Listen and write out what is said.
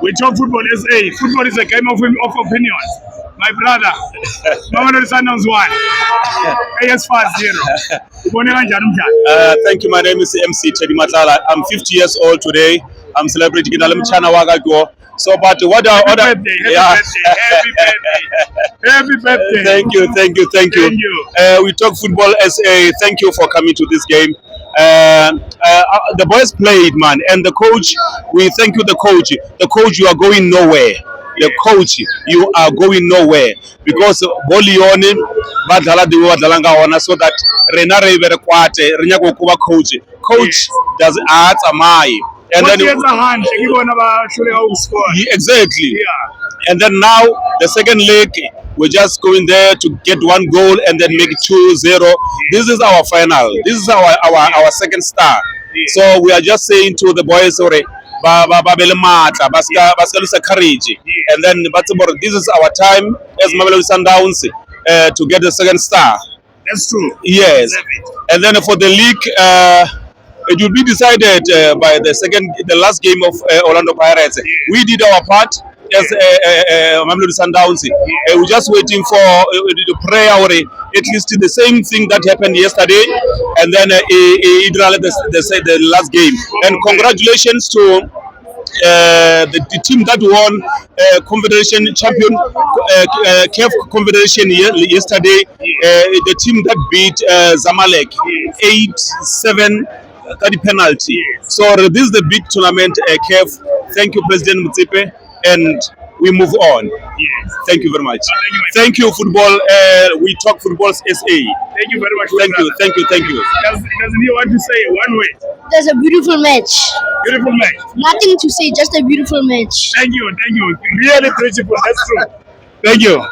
We talk football SA. Football is a game of opinions. My brother, Mamelodi Sundowns 1, AS5 0. Ubone kanjani umdlalo? Thank you. My name is MC Teddy Matala. I'm 50 years old today. I'm celebrating in Alamchana Wagago. So, but what are Happy birthday, happy birthday. Happy birthday. Thank you. Thank you. We talk football SA. Thank you for coming to this game. The boys played, man, and the coach. We thank you, the coach. The coach, you are going nowhere. The coach, you are going nowhere because Bolione, badala de badalanga ona, so that Rena Revere Kwate, Renyago Kuba coach. Coach does art amai. And then exactly. Yeah. And then now the second leg, we're just going there to get one goal and then make it 2-0. This is our final. This is our second star. So we are just saying to the boys, sorry, courage. And then this is our time as Mamelodi Sundowns to get the second star. That's true. Yes. And then for the league, it will be decided by the last game of Orlando Pirates. We did our part as Mamelodi Sundowns. We're just waiting for the prayer or at least the same thing that happened yesterday, and then the last game. And congratulations to the team that won Confederation Champion CAF Confederation yesterday. The team that beat Zamalek 8-7. 30 penalty. So this is the big tournament, CAF. Thank you, President Mutsipe, and we move on. Yes. Thank you very much. Thank you, football. We talk football SA. Thank you very much. Thank you. Doesn't he want to say one word? There's a beautiful match. Beautiful match. Nothing to say, just a beautiful match. Thank you. Really beautiful. That's true. Thank you.